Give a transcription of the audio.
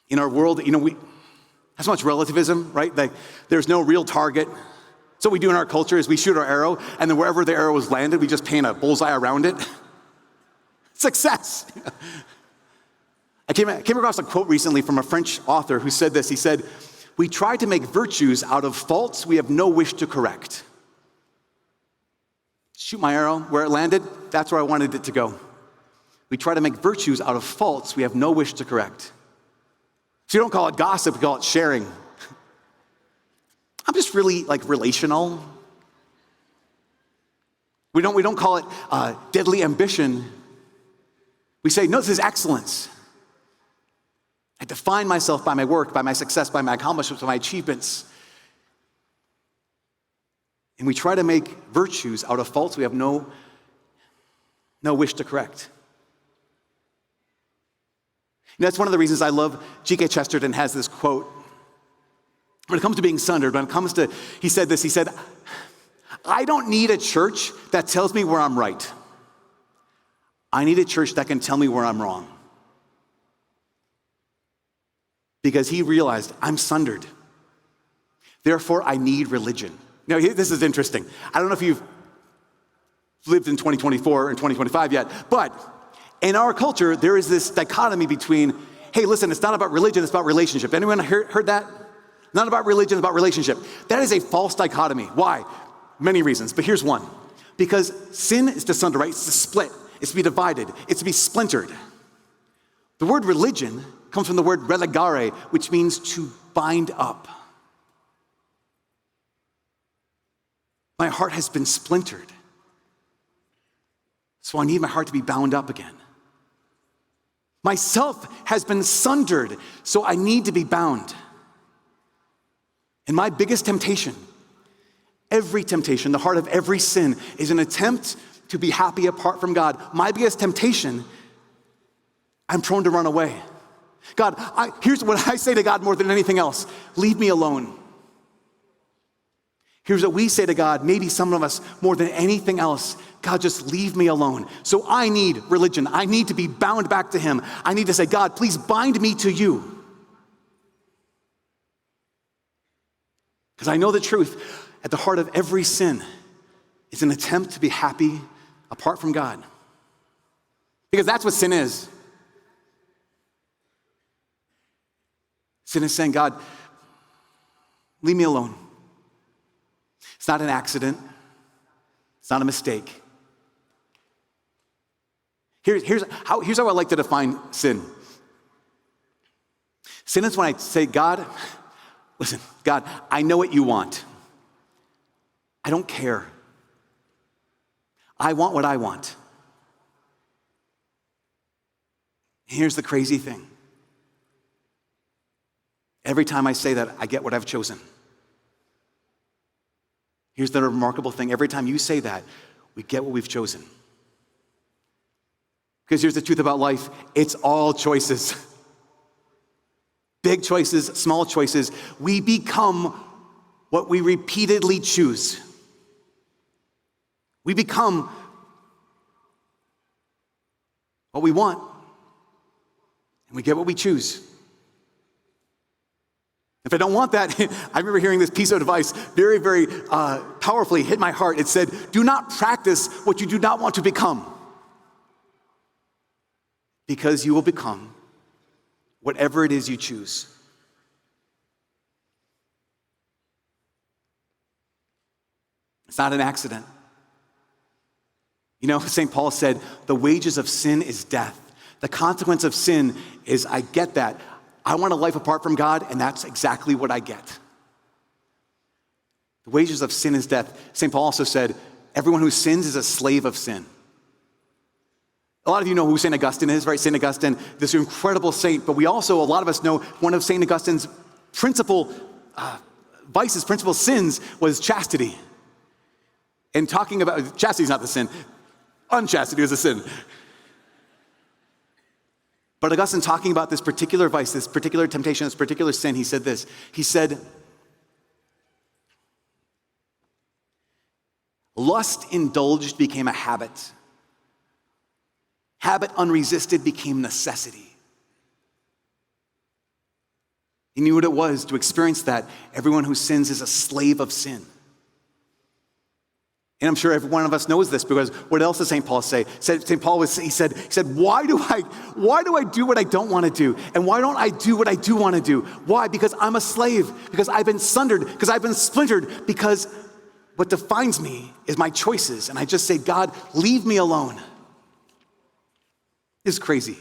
In our world, we have so much relativism, right? Like, there's no real target. So what we do in our culture is we shoot our arrow, and then wherever the arrow is landed, we just paint a bullseye around it. Success. I came across a quote recently from a French author who said this. He said, "We try to make virtues out of faults we have no wish to correct." Shoot my arrow, where it landed, that's where I wanted it to go. We try to make virtues out of faults we have no wish to correct. So you don't call it gossip, we call it sharing. I'm just really relational. We don't call it deadly ambition. We say, no, this is excellence. I define myself by my work, by my success, by my accomplishments, by my achievements. And we try to make virtues out of faults we have no wish to correct. That's one of the reasons I love G.K. Chesterton has this quote. When it comes to being sundered, he said this, he said, "I don't need a church that tells me where I'm right. I need a church that can tell me where I'm wrong." Because he realized, I'm sundered. Therefore, I need religion. Now, this is interesting. I don't know if you've lived in 2024 and 2025 yet, but in our culture, there is this dichotomy between, hey, listen, it's not about religion, it's about relationship. Anyone heard that? Not about religion, it's about relationship. That is a false dichotomy. Why? Many reasons, but here's one. Because sin is to sunder, right? It's to split, it's to be divided, it's to be splintered. The word religion comes from the word religare, which means to bind up. My heart has been splintered, so I need my heart to be bound up again. Myself has been sundered, so I need to be bound. And my biggest temptation, every temptation, the heart of every sin, is an attempt to be happy apart from God. My biggest temptation, I'm prone to run away. God, here's what I say to God more than anything else: leave me alone. Here's what we say to God, maybe some of us more than anything else: God, just leave me alone. So I need religion. I need to be bound back to Him. I need to say, God, please bind me to you. Because I know the truth, at the heart of every sin is an attempt to be happy apart from God. Because that's what sin is. Sin is saying, God, leave me alone. It's not an accident. It's not a mistake. Here's how I like to define sin. Sin is when I say, God, listen, God, I know what you want. I don't care. I want what I want. Here's the crazy thing. Every time I say that, I get what I've chosen. Here's the remarkable thing. Every time you say that, we get what we've chosen. Because here's the truth about life. It's all choices. Big choices, small choices. We become what we repeatedly choose. We become what we want, and we get what we choose. If I don't want that, I remember hearing this piece of advice very, very powerfully hit my heart. It said, do not practice what you do not want to become, because you will become whatever it is you choose. It's not an accident. You know, St. Paul said, the wages of sin is death. The consequence of sin is, I get that. I want a life apart from God, and that's exactly what I get. The wages of sin is death. St. Paul also said, everyone who sins is a slave of sin. A lot of you know who St. Augustine is, right? St. Augustine, this incredible saint, but we also, a lot of us know one of St. Augustine's principal vices, principal sins was chastity. And talking about, chastity is not the sin, unchastity is a sin. But Augustine, talking about this particular vice, this particular temptation, this particular sin, he said this. He said, lust indulged became a habit. Habit unresisted became necessity. He knew what it was to experience that. Everyone who sins is a slave of sin. And I'm sure every one of us knows this, because what else does St. Paul say? St. Paul he said, why do I do what I don't want to do? And why don't I do what I do want to do? Why? Because I'm a slave, because I've been sundered, because I've been splintered, because what defines me is my choices. And I just say, God, leave me alone. It's crazy.